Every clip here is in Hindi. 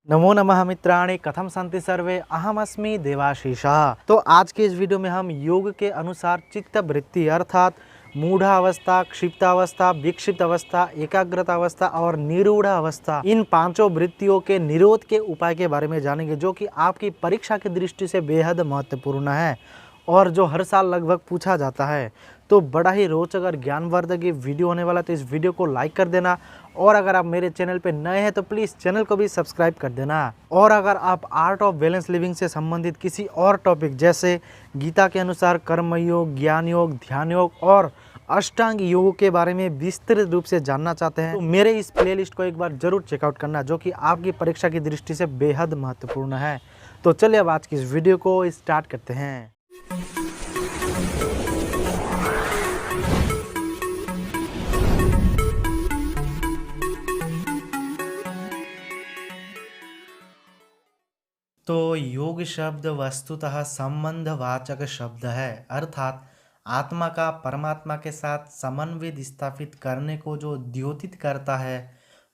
नमो नमः मित्राणि, कथम सन्ति सर्वे। अहमस्मि देवाशीषः। तो आज के इस वीडियो में हम योग के अनुसार चित्त वृत्ति अर्थात मूढ़ावस्था, क्षिप्तावस्था, विक्षिप्त अवस्था, एकाग्रता अवस्था और निरूढ़ अवस्था, इन पांचों वृत्तियों के निरोध के उपाय के बारे में जानेंगे, जो कि आपकी परीक्षा की दृष्टि से बेहद महत्वपूर्ण है और जो हर साल लगभग पूछा जाता है। तो बड़ा ही रोचक और ज्ञानवर्धक ये वीडियो होने वाला, तो इस वीडियो को लाइक कर देना और अगर आप मेरे चैनल पे नए हैं तो प्लीज़ चैनल को भी सब्सक्राइब कर देना। और अगर आप आर्ट ऑफ बैलेंस लिविंग से संबंधित किसी और टॉपिक जैसे गीता के अनुसार कर्मयोग, ज्ञान योग, ध्यान योग और अष्टांग योग के बारे में विस्तृत रूप से जानना चाहते हैं तो मेरे इस प्लेलिस्ट को एक बार जरूर चेकआउट करना, जो कि आपकी परीक्षा की दृष्टि से बेहद महत्वपूर्ण है। तो चलिए अब आज की इस वीडियो को स्टार्ट करते हैं। तो योग शब्द वस्तुतः संबंधवाचक शब्द है, अर्थात आत्मा का परमात्मा के साथ समन्वय स्थापित करने को जो द्योतित करता है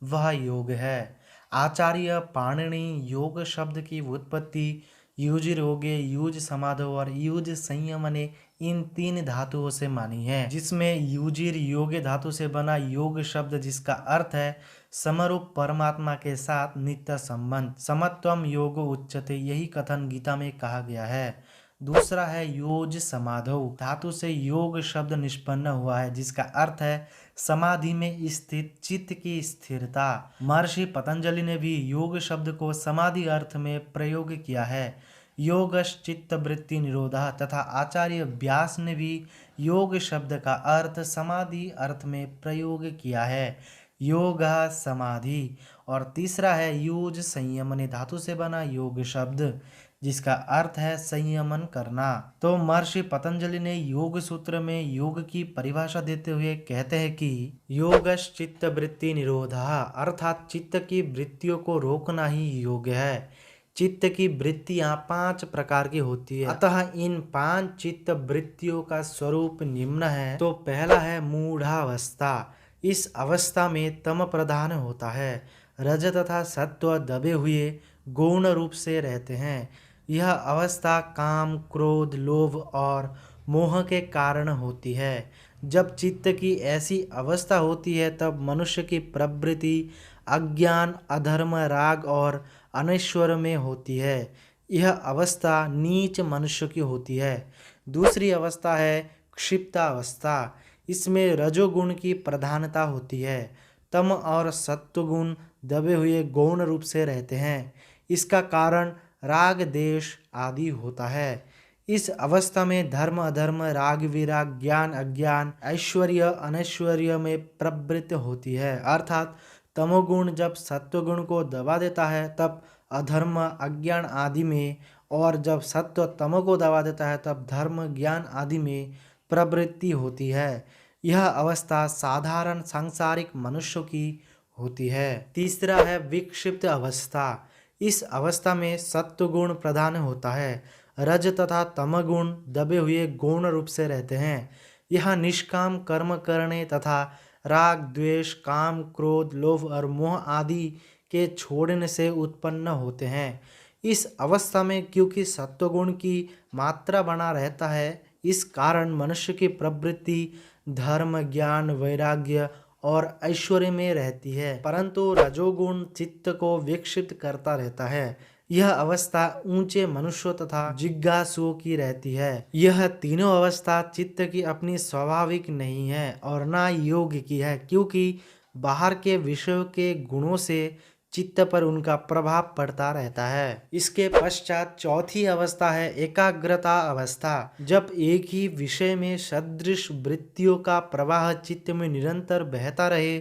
वह योग है। आचार्य पाणिनि योग शब्द की उत्पत्ति युजिर योगे, युज समाधो और युज संयम ने इन तीन धातुओं से मानी है, जिसमें युजिर योगे धातु से बना योग शब्द, जिसका अर्थ है समरूप परमात्मा के साथ नित्य संबंध, समत्वम योग उच्यते, यही कथन गीता में कहा गया है। दूसरा है योज समाधो, धातु से योग शब्द निष्पन्न हुआ है, जिसका अर्थ है समाधि में स्थित चित्त की स्थिरता। महर्षि पतंजलि ने भी योग शब्द को समाधि अर्थ में प्रयोग किया है, योगश्चित्त वृत्ति निरोधा, तथा आचार्य व्यास ने भी योग शब्द का अर्थ समाधि अर्थ में प्रयोग किया है, योग समाधि। और तीसरा है यूज संयमन, धातु से बना योग शब्द, जिसका अर्थ है संयमन करना। तो महर्षि पतंजलि ने योग सूत्र में योग की परिभाषा देते हुए कहते हैं कि योगश्चित्त वृत्ति निरोधा, अर्थात चित्त की वृत्तियों को रोकना ही योग है। चित्त की वृत्तियां 5 प्रकार की होती है, अतः इन 5 चित्त वृत्तियों का स्वरूप निम्न है। तो पहला है मूढ़ावस्था। इस अवस्था में तम प्रधान होता है, रज तथा सत्व दबे हुए गौण रूप से रहते हैं। यह अवस्था काम, क्रोध, लोभ और मोह के कारण होती है। जब चित्त की ऐसी अवस्था होती है तब मनुष्य की प्रवृत्ति अज्ञान, अधर्म, राग और अनैश्वर्य में होती है। यह अवस्था नीच मनुष्य की होती है। दूसरी अवस्था है क्षिप्तावस्था। इसमें रजोगुण की प्रधानता होती है, तम और सत्वगुण दबे हुए गौण रूप से रहते हैं। इसका कारण राग, देश आदि होता है। इस अवस्था में धर्म, अधर्म, राग, विराग, ज्ञान, अज्ञान, ऐश्वर्य, अनैश्वर्य में प्रवृत्ति होती है, अर्थात तमोगुण जब सत्वगुण को दबा देता है तब अधर्म, अज्ञान आदि में, और जब सत्व तमो को दबा देता है तब धर्म, ज्ञान आदि में प्रवृत्ति होती है। यह अवस्था साधारण सांसारिक मनुष्यों की होती है। तीसरा है विक्षिप्त अवस्था। इस अवस्था में सत्वगुण प्रधान होता है, रज तथा तमगुण दबे हुए गौण रूप से रहते हैं। यह निष्काम कर्म करने तथा राग, द्वेष, काम, क्रोध, लोभ और मोह आदि के छोड़ने से उत्पन्न होते हैं। इस अवस्था में क्योंकि सत्वगुण की मात्रा बना रहता है, इस कारण मनुष्य की प्रवृत्ति धर्म, ज्ञान, वैराग्य और ऐश्वर्य में रहती है, परंतु रजोगुण चित्त को विक्षिप्त करता रहता है। यह अवस्था ऊंचे मनुष्यों तथा जिज्ञासुओं की रहती है। यह तीनों अवस्था चित्त की अपनी स्वाभाविक नहीं है और ना योग की है, क्योंकि बाहर के विषयों के गुणों से चित्त पर उनका प्रभाव पड़ता रहता है। इसके पश्चात चौथी अवस्था है एकाग्रता अवस्था। जब एक ही विषय में सदृश वृत्तियों का प्रवाह चित्त में निरंतर बहता रहे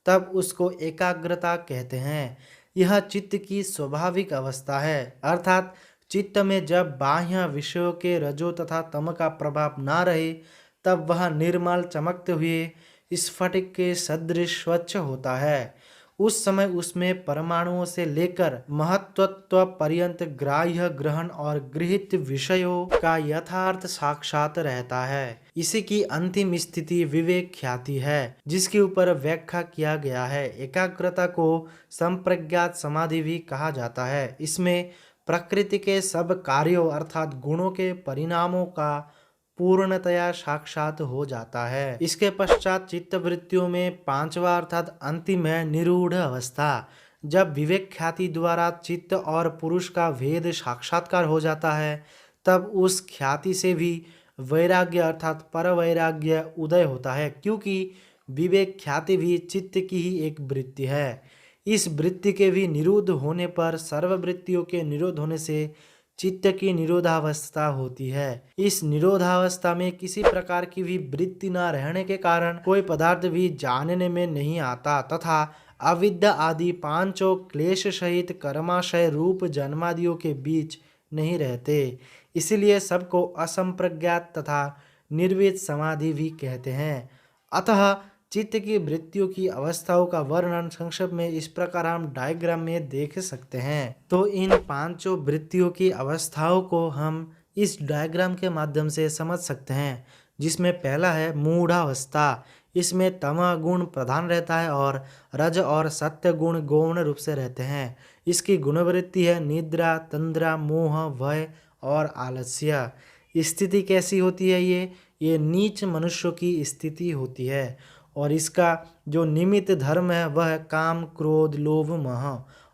तब उसको एकाग्रता कहते हैं। यह चित्त की स्वाभाविक अवस्था है, अर्थात चित्त में जब बाह्य विषयों के रजो तथा तम का प्रभाव ना रहे तब वह निर्मल चमकते हुए स्फटिक के सदृश स्वच्छ होता है। उस समय उसमें परमाणुओं से लेकर महत्वत्व पर्यंत ग्राह्य ग्रहण और गृहीत विषयों का यथार्थ साक्षात रहता है। इसी की अंतिम स्थिति विवेक ख्याति है, जिसके ऊपर व्याख्या किया गया है। एकाग्रता को संप्रज्ञात समाधि भी कहा जाता है। इसमें प्रकृति के सब कार्यों अर्थात गुणों के परिणामों का पूर्णतया साक्षात हो जाता है। इसके पश्चात चित्त वृत्तियों में पांचवा अर्थात अंतिम है निरूढ़ अवस्था। जब विवेक ख्याति द्वारा चित्त और पुरुष का भेद साक्षात्कार हो जाता है, तब उस ख्याति से भी वैराग्य अर्थात पर वैराग्य उदय होता है, क्योंकि विवेक ख्याति भी चित्त की ही एक वृत्ति है। इस वृत्ति के भी निरुद्ध होने पर सर्ववृत्तियों के निरोध होने से चित्त की निरोधावस्था होती है। इस निरोधावस्था में किसी प्रकार की भी वृत्ति न रहने के कारण कोई पदार्थ भी जानने में नहीं आता तथा अविद्या आदि पांचों क्लेश सहित कर्माशय रूप जन्मादियों के बीच नहीं रहते। इसलिए सबको असंप्रज्ञात तथा निर्वित समाधि भी कहते हैं। अतः चित्त की वृत्तियों की अवस्थाओं का वर्णन संक्षेप में इस प्रकार हम डायग्राम में देख सकते हैं। तो इन पांचों वृत्तियों की अवस्थाओं को हम इस डायग्राम के माध्यम से समझ सकते हैं, जिसमें पहला है मूढ़ावस्था। इसमें तमः गुण प्रधान रहता है और रज और सत्य गुण गौण रूप से रहते हैं। इसकी गुणवृत्ति है निद्रा, तंद्रा, मोह, भय और आलस्य। स्थिति कैसी होती है? ये नीच मनुष्यों की स्थिति होती है और इसका जो निमित्त धर्म है वह काम, क्रोध, लोभ, मोह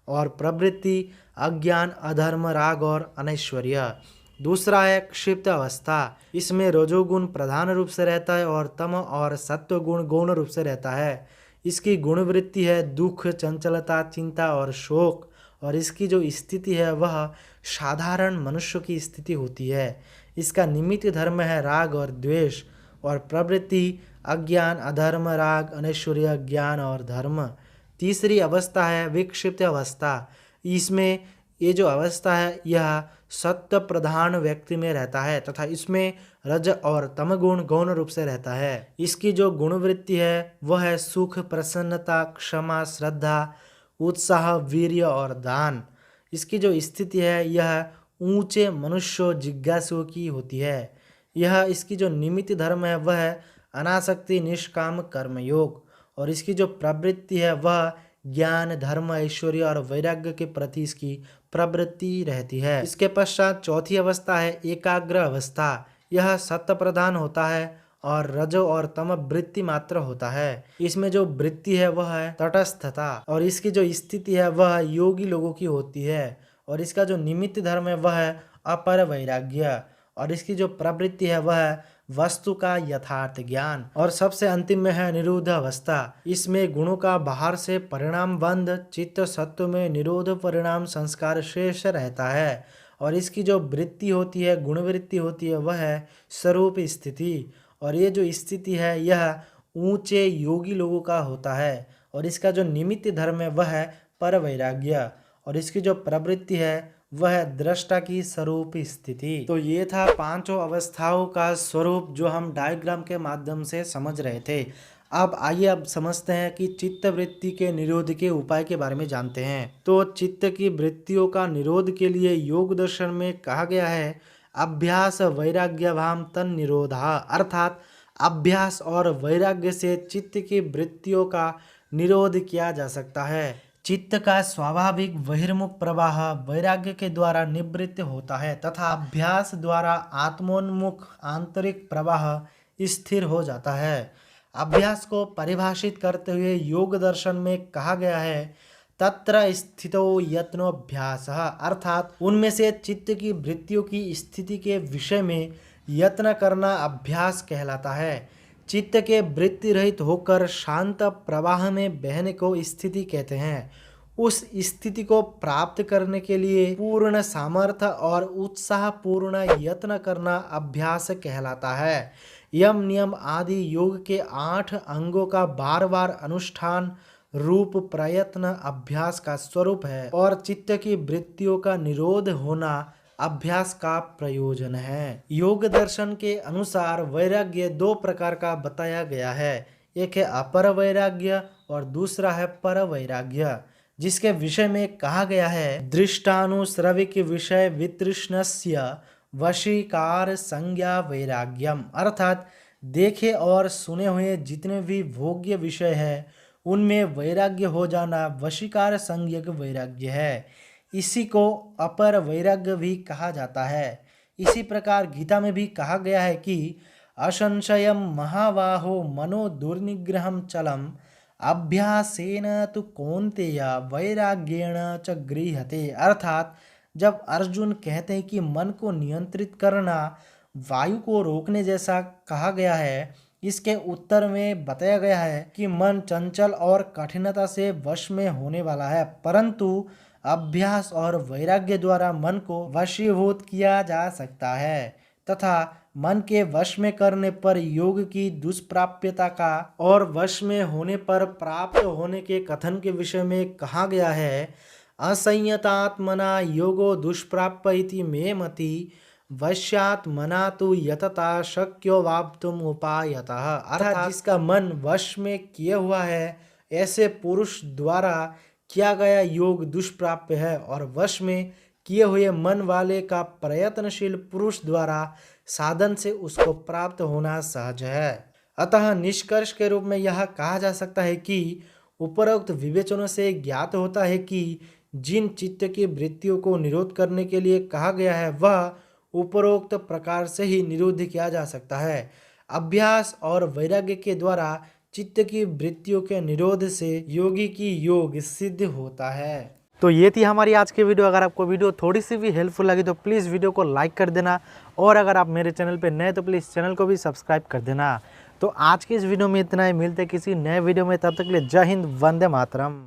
और प्रवृत्ति, अज्ञान, अधर्म, राग और अनैश्वर्य। दूसरा है क्षिप्त अवस्था। इसमें रजोगुण प्रधान रूप से रहता है और तम और सत्व गुण गौण रूप से रहता है। इसकी गुणवृत्ति है दुख, चंचलता, चिंता और शोक और इसकी जो स्थिति है वह साधारण मनुष्य की स्थिति होती है। इसका निमित्त धर्म है राग और द्वेष और प्रवृत्ति अज्ञान, अधर्म, राग, अनैश्वर्य, ज्ञान और धर्म। तीसरी अवस्था है विक्षिप्त अवस्था। इसमें ये जो अवस्था है यह सत्य प्रधान व्यक्ति में रहता है तथा इसमें रज और तमगुण गौण रूप से रहता है। इसकी जो गुणवृत्ति है वह है सुख, प्रसन्नता, क्षमा, श्रद्धा, उत्साह, वीर्य और दान। इसकी जो स्थिति है यह ऊंचे मनुष्य जिज्ञासुओं की होती है। यह इसकी जो निमित्त धर्म है वह है अनासक्ति, निष्काम कर्मयोग और इसकी जो प्रवृत्ति है वह ज्ञान, धर्म, ऐश्वर्य और वैराग्य के प्रति इसकी प्रवृत्ति रहती है। इसके पश्चात चौथी अवस्था है एकाग्र अवस्था। यह सत्य प्रधान होता है और रजो और तम वृत्ति मात्र होता है। इसमें जो वृत्ति है वह है तटस्थता और इसकी जो स्थिति है वह योगी लोगों की होती है और इसका जो निमित्त धर्म है वह है अपर वैराग्य और इसकी जो प्रवृत्ति है वह है वस्तु का यथार्थ ज्ञान। और सबसे अंतिम में है निरोध अवस्था। इसमें गुणों का बाहर से परिणाम बंध, चित्त सत्व में निरोध परिणाम संस्कार शेष रहता है और इसकी जो वृत्ति होती है, गुणवृत्ति होती है वह है स्वरूप स्थिति और ये जो स्थिति है यह ऊंचे योगी लोगों का होता है और इसका जो निमित्त धर्म है वह है पर वैराग्य और इसकी जो प्रवृत्ति है वह दृष्टा की स्वरूप स्थिति। तो ये था पांचों अवस्थाओं का स्वरूप जो हम डायग्राम के माध्यम से समझ रहे थे। अब आइए अब समझते हैं कि चित्त वृत्ति के निरोध के उपाय के बारे में जानते हैं। तो चित्त की वृत्तियों का निरोध के लिए योग दर्शन में कहा गया है अभ्यास वैराग्यभाम तन निरोधा, अर्थात अभ्यास और वैराग्य से चित्त की वृत्तियों का निरोध किया जा सकता है। चित्त का स्वाभाविक बहिर्मुख प्रवाह वैराग्य के द्वारा निवृत्त होता है तथा अभ्यास द्वारा आत्मोन्मुख आंतरिक प्रवाह स्थिर हो जाता है। अभ्यास को परिभाषित करते हुए योग दर्शन में कहा गया है तत्र स्थितो यत्नोऽभ्यास, अर्थात उनमें से चित्त की वृत्तियों की स्थिति के विषय में यत्न करना अभ्यास कहलाता है। चित्त के वृत्ति रहित होकर शांत प्रवाह में बहने को स्थिति कहते हैं। उस स्थिति को प्राप्त करने के लिए पूर्ण सामर्थ्य और उत्साहपूर्ण यत्न करना अभ्यास कहलाता है। यम नियम आदि योग के 8 अंगों का बार बार अनुष्ठान रूप प्रयत्न अभ्यास का स्वरूप है और चित्त की वृत्तियों का निरोध होना अभ्यास का प्रयोजन है। योग दर्शन के अनुसार वैराग्य 2 प्रकार का बताया गया है। एक है अपर वैराग्य और दूसरा है पर वैराग्य, जिसके विषय में कहा गया है दृष्टानुश्रविक विषय वितृष्णस्य वशीकार संज्ञा वैराग्यम, अर्थात देखे और सुने हुए जितने भी भोग्य विषय है उनमें वैराग्य हो जाना वशीकार संज्ञक वैराग्य है। इसी को अपर वैराग्य भी कहा जाता है। इसी प्रकार गीता में भी कहा गया है कि असंशयम महाबाहो मनो दुर्निग्रहम चलम अभ्यासेन तु कौन्तेय वैराग्येण च गृह्यते, अर्थात जब अर्जुन कहते हैं कि मन को नियंत्रित करना वायु को रोकने जैसा कहा गया है, इसके उत्तर में बताया गया है कि मन चंचल और कठिनता से वश में होने वाला है, परंतु अभ्यास और वैराग्य द्वारा मन को वशीभूत किया जा सकता है तथा मन के वश में करने पर योग की दुष्प्राप्यता का और वश में होने पर प्राप्त होने के कथन के विषय में कहा गया है असंयतात्मना योगो दुष्प्राप्य इति मे मति वश्यात्मना तु यतता शक्यो वाप्तुम उपायतः, अर्थात जिसका मन वश में किए हुआ है ऐसे पुरुष द्वारा किया गया योग दुष्प्राप्य है और वश में किए हुए मन वाले का प्रयत्नशील पुरुष द्वारा साधन से उसको प्राप्त होना सहज है। अतः निष्कर्ष के रूप में यह कहा जा सकता है कि उपरोक्त विवेचनों से ज्ञात होता है कि जिन चित्त की वृत्तियों को निरोध करने के लिए कहा गया है वह उपरोक्त प्रकार से ही निरोध किया जा सकता है। अभ्यास और वैराग्य के द्वारा चित्त की वृत्तियों के निरोध से योगी की योग सिद्ध होता है। तो ये थी हमारी आज की वीडियो। अगर आपको वीडियो थोड़ी सी भी हेल्पफुल लगी तो प्लीज़ वीडियो को लाइक कर देना और अगर आप मेरे चैनल पे नए तो प्लीज़ चैनल को भी सब्सक्राइब कर देना। तो आज की इस वीडियो में इतना ही, मिलते किसी नए वीडियो में, तब तक के लिए जय हिंद, वंदे मातरम।